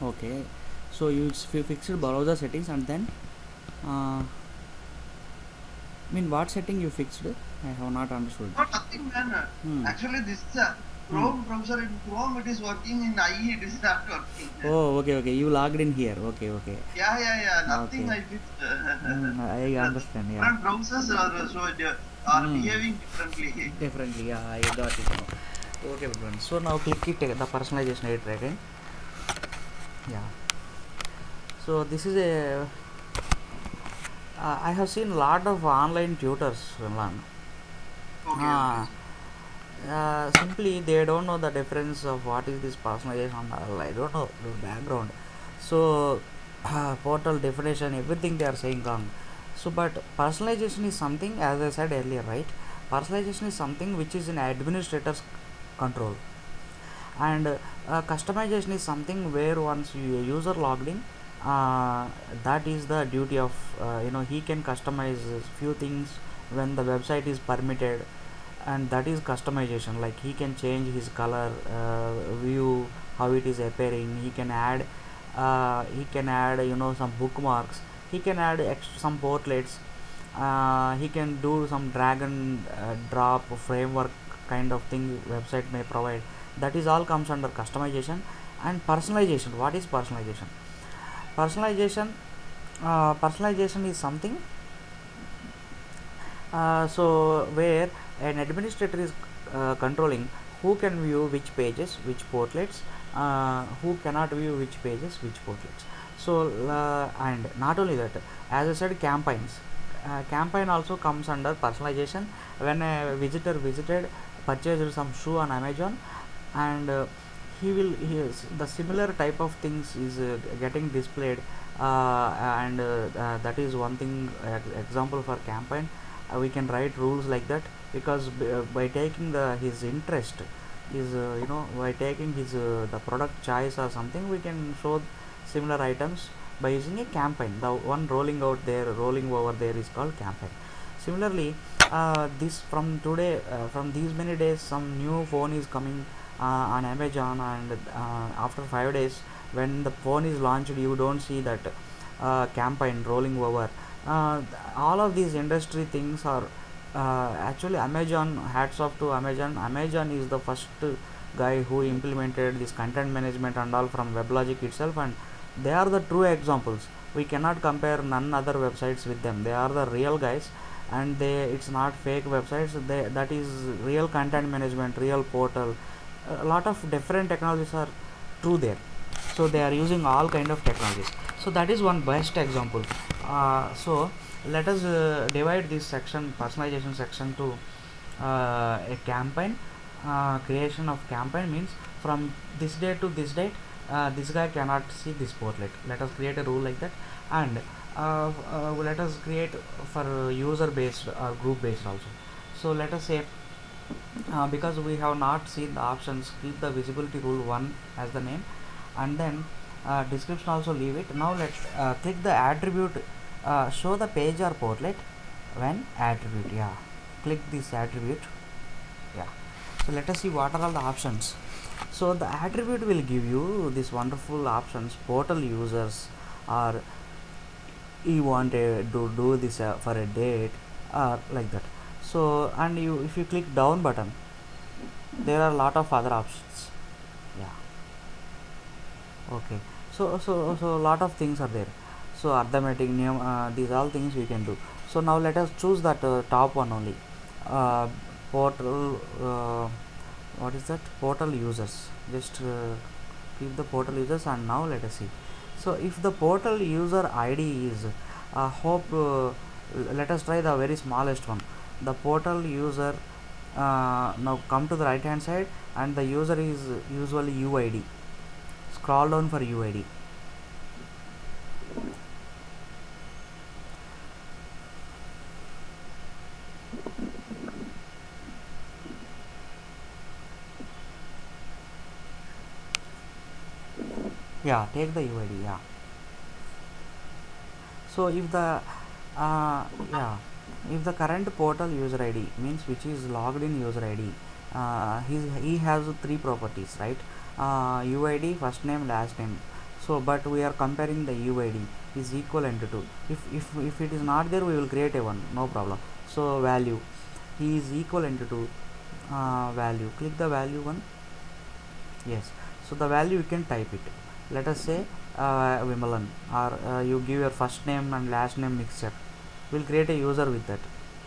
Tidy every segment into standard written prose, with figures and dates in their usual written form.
Okay, so you fixed browser settings, and then what setting you fixed? I have not understood. Not nothing, man. Hmm. Actually, this is a Hmm. Chrome browser. In Chrome, it is working. In IE, it is not working. Oh, okay, okay. You logged in here. Okay, okay, Yeah, yeah, yeah. Nothing okay. I fixed. I The understand. Yeah. different browsers are Hmm. behaving differently. Differently. Yeah, I got it now. Okay, friends. So now click it. The personalization editor again. Yeah. So this is a. I have seen a lot of online tutors. Okay, okay. Uh, Simply they don't know the difference of what is this personalization. I don't know the background. So portal definition, everything they are saying wrong. So but personalization is something, as I said earlier, right? Personalization is something which is in administrator's control, and customization is something where once you user logged in, that is the duty of he can customize few things when the website is permitted, and that is customization. Like he can change his color, view, how it is appearing. He can add some bookmarks. He can add some portlets. He can do some drag and drop framework kind of thing website may provide. That is all comes under customization. And personalization, what is personalization? Personalization is something, so where an administrator is controlling who can view which pages, which portlets, who cannot view which pages, which portlets. So and not only that, as I said, campaign also comes under personalization. When a visitor visited, purchased some shoe on Amazon, and the similar type of things is getting displayed, and that is one thing, example for campaign. We can write rules like that, because by taking his interest, his by taking his the product choice or something, we can show similar items by using a campaign. The one rolling over there is called campaign. Similarly, this from today, from these many days, some new phone is coming on Amazon, and after 5 days, when the phone is launched, you don't see that campaign rolling over. uh, all of these industry things are actually Amazon. Hats off to Amazon. Amazon is the first guy who implemented this content management and all from WebLogic itself, and they are the true examples. We cannot compare none other websites with them. They are the real guys, and it's not fake websites. That is real content management, real portal. A lot of different technologies are true there. So they are using all kind of technologies. So that is one best example. So let us divide this section, personalization section, to a campaign. Creation of campaign means from this date to this date, this guy cannot see this portlet. Let us create a rule like that. And let us create for user based or group based also. So let us say, because we have not seen the options, keep the visibility rule 1 as the name, and then description also leave it. Now let's click the attribute, show the page or portlet when attribute. Yeah, click this attribute. Yeah. So let us see what are all the options. So the attribute will give you this wonderful options: portal users, or you want to do this for a date, or like that. So, and if you click down button, there are a lot of other options. Yeah. Okay. So a lot of things are there. So arithmetic name, these all things we can do. So now let us choose that top one only. uh, Portal, what is that? Portal users. Just keep the portal users, and now let us see. So if the portal user ID is hope let us try the very smallest one. The portal user, now come to the right hand side, and the user is usually UID. Scroll down for UID. Yeah, take the UID. Yeah. So if the yeah, if the current portal user ID means which is logged in user ID, he has three properties, right? UID, first name, last name. So but we are comparing the UID is equivalent to, if it is not there, we will create a one, no problem. So value is equivalent to value, click the value one. Yes, so the value you can type it. Let us say Vimalan, or you give your first name and last name mixture. We'll create a user with that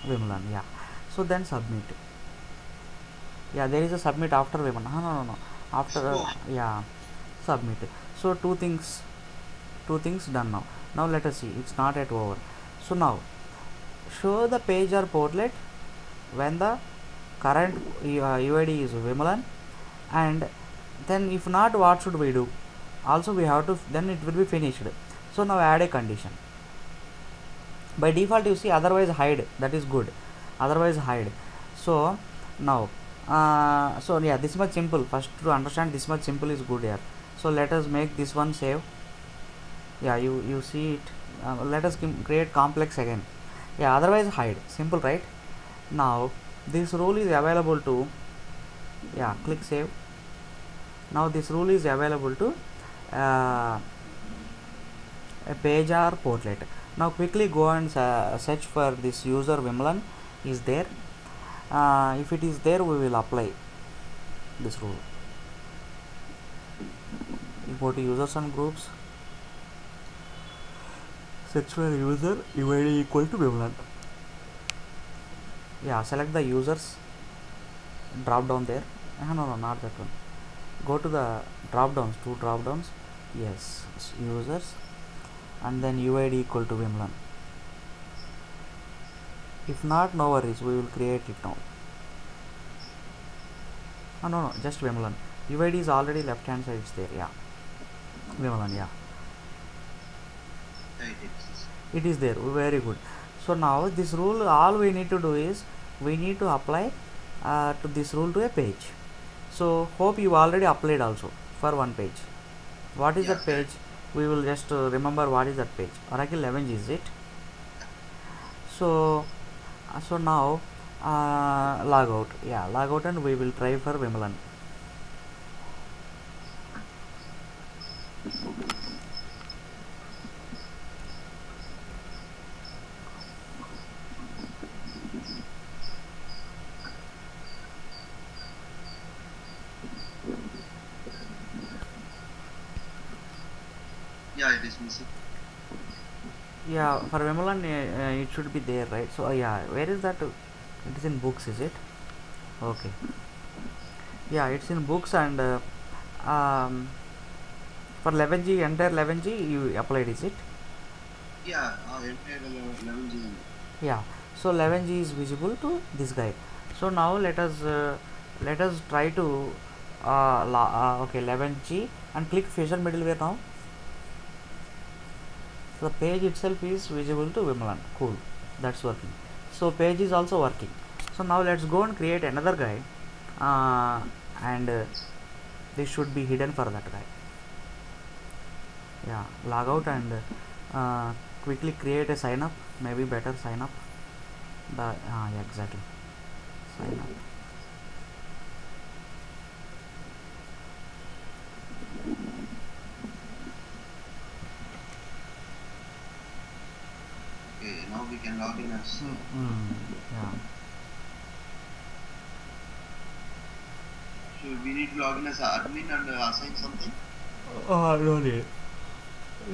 Vimalan. Yeah, so then submit. Yeah, there is a submit after Vimalan. No, after yeah, submit. So two things done now. Now let us see, it's not yet over. So now show the page or portlet when the current UID is Vimalan, and then if not, what should we do? Also we have to, then it will be finished. So now add a condition. By default you see otherwise hide, that is good, otherwise hide. So now so yeah, this much simple, first to understand this much simple is good here. So let us make this one save. Yeah, you see it. Let us create complex again. Yeah, otherwise hide, simple, right? Now this rule is available to, yeah, click save. Now this rule is available to a page or portlet. Now quickly go and search for this user Vimalan is there. If it is there, we will apply this rule. You go to users and groups, search for user UID equal to Vimalan. Yeah, select the users, drop down there. No, not that one. Go to the drop downs, two drop downs. Yes, users, and then UID equal to Vimalan. If not, no worries, we will create it now. No, just Vimalan. UID is already left hand side, it's there. Yeah, Vimalan. Yeah, it is there. Very good. So now this rule, all we need to do is we need to apply to this rule to a page. So hope you already applied also for one page. What is that page? We will just remember what is that page. Oracle 11 is it? So now log out. Yeah, log out, and we will try for Vimalan. Yeah, it is missing. Yeah, for Vimalan it should be there, right? So yeah, where is that? It is in books, is it? Okay. Yeah, it's in books, and for 11G, entire 11G you applied, is it? Yeah, entire 11G. Yeah, so 11G is visible to this guy. So now let us try to okay, 11G, and click Fission middleware now. So the page itself is visible to Vimalan. Cool, that's working. So page is also working. So now let's go and create another guy, and this should be hidden for that guy. Yeah, log out, and quickly create a sign up. Maybe better sign up. Yeah, exactly, sign up. Okay, now we can log in as. Yeah. So we need to log in as admin and assign something. No need.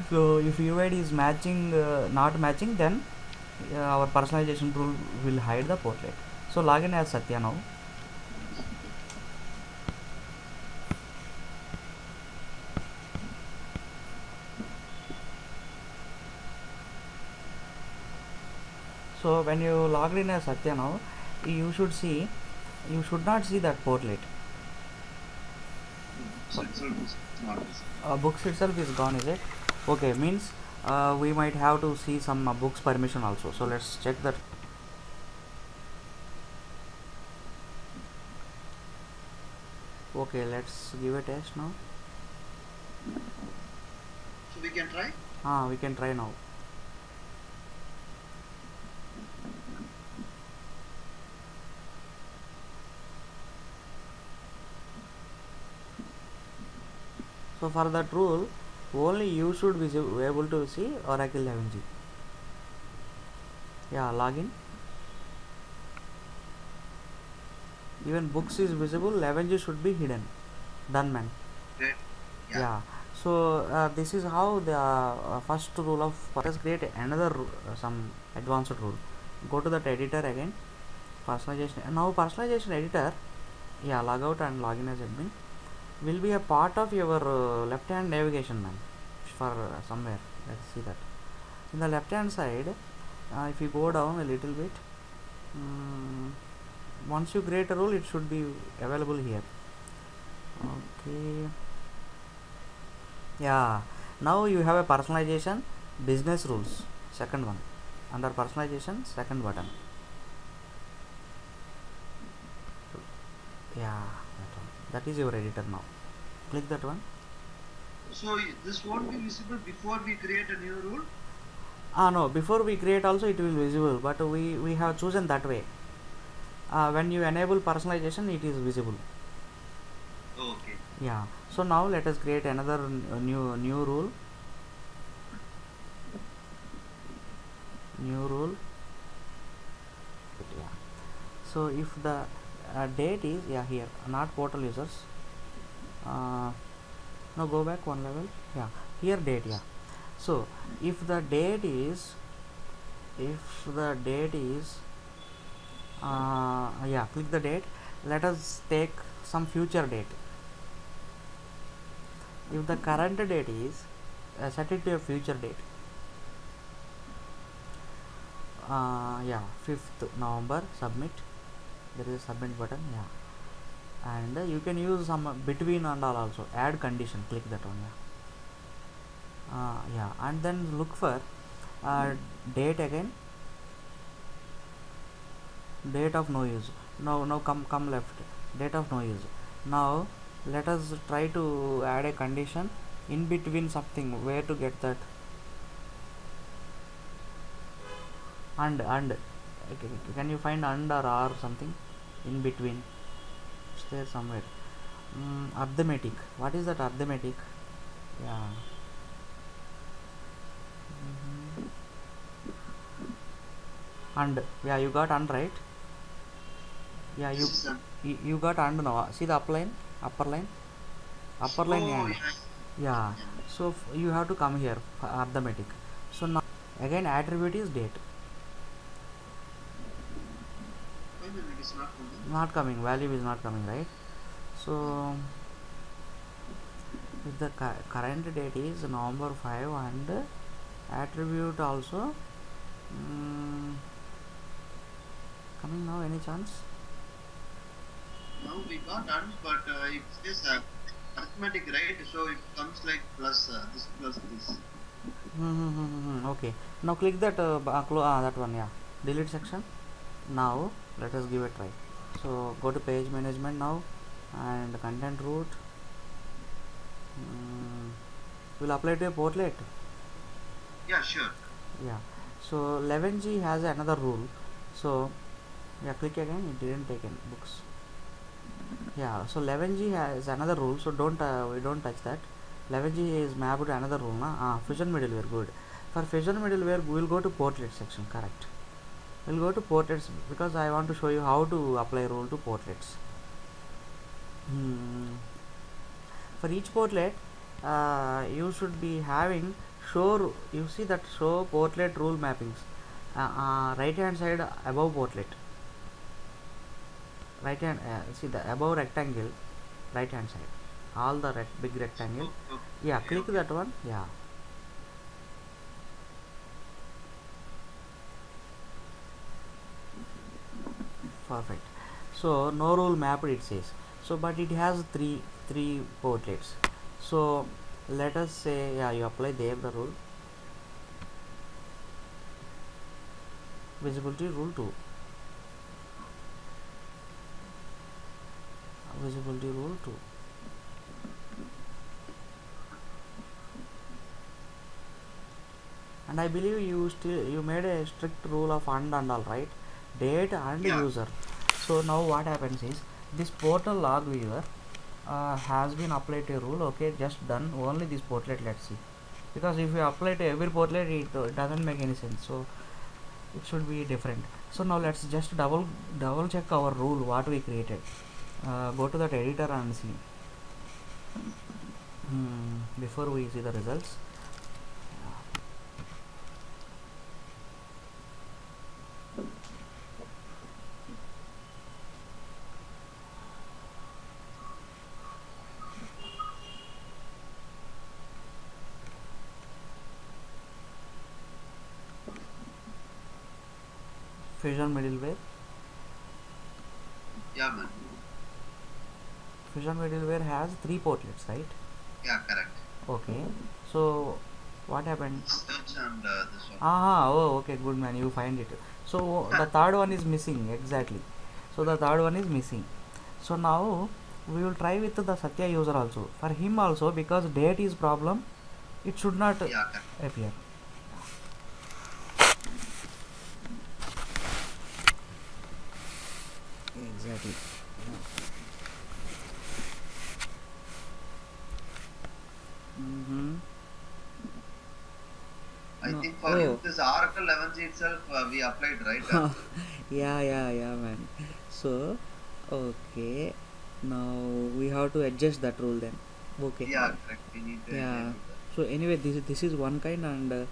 So if UID is matching, not matching, then our personalization rule will hide the portlet. So login as Satya now. So when you log in as Satya now, you should not see that portlet. So itself is not visible. Books itself is gone, is it? Okay, means we might have to see some books permission also. So let's check that. Okay, let's give a test now. So we can try. We can try now. So for that rule, only you should be able to see Oracle 11G. Yeah, login. Even books is visible, 11G should be hidden. Done, man. Great. Yeah. So this is how the first rule of let us create another some advanced rule. Go to that editor again, personalization. Now personalization editor, yeah, log out and login as admin will be a part of your left hand navigation, man, for somewhere. Let's see that in the left hand side. If you go down a little bit, once you create a rule, it should be available here. Okay. Yeah, now you have a personalization business rules, second one, under personalization, second button. Yeah, that one, that is your editor. Now click that one. So this won't be visible before we create a new rule? No, before we create also it will be visible, but we have chosen that way. When you enable personalization, it is visible. Okay. Yeah, so now let us create another new rule. Yeah, so if the date is, yeah, here, not portal users. Now go back one level. Yeah, here date. Yeah, so if the date is yeah, click the date. Let us take some future date. If the current date is, set it to a future date. Yeah, 5th November, submit. There is a submit button. Yeah, and you can use some between and all also. Add condition, click that one. Yeah, yeah, and then look for date again, date of no use. Now come left, date of no use. Now let us try to add a condition in between something. Where to get that? And can you find and or something in between? Is there somewhere? Arithmetic. What is that arithmetic? Yeah. And yeah, you got and, right? Yeah, you got and now. See the upper line, and Yeah. yeah. So you have to come here, arithmetic. So now again attribute is date. It is not coming, value is not coming, right? So if the current date is November 5 and attribute also coming now, any chance? Now we got done, but it says arithmetic, right? So it comes like plus this plus this. Okay, now click that that one. Yeah, delete section. Now let us give a try. So go to page management now and content root. Will apply to a portlet. Yeah, sure. Yeah, so 11G has another rule. So yeah, click again, it didn't take in books. Yeah, so 11G has another rule, so we don't touch that. 11G is mapped to another rule, fusion middleware. Good. For fusion middleware, we will go to portlet section. Correct. We'll go to portlets because I want to show you how to apply rule to portlets. For each portlet, you should be having show. You see that show portlet rule mappings. Right hand side above portlet. Right hand, see the above rectangle, right hand side, all the big rectangle. Yeah, click that one. Yeah, perfect. So no rule mapped, it says. So but it has three portlets. So let us say, yeah, you apply there the rule, visibility rule 2, visibility rule 2. And I believe you made a strict rule of and all, right? Date and user. So now what happens is this portal log viewer has been applied to a rule. Okay, just done only this portlet. Let's see, because if you apply to every portlet, it doesn't make any sense. So it should be different. So now let's just double check our rule what we created. Go to that editor and see. Before we see the results, Fusion middleware. Yeah, man. Fusion middleware has 3 portlets, right? Yeah, correct. Okay. So what happened? Search and this one. Oh, okay, good man, you find it. So the third one is missing, exactly. So the third one is missing. So now we will try with the Satya user also. For him also, because date is problem, it should not Yeah, correct. appear. Exactly. Mm-hmm. I No. think for him this Oracle 11G itself we applied, right? Yeah, man. So, okay. Now we have to adjust that rule then. Okay. Yeah, correct. We need to Yeah. enable that. So anyway, this is one kind, and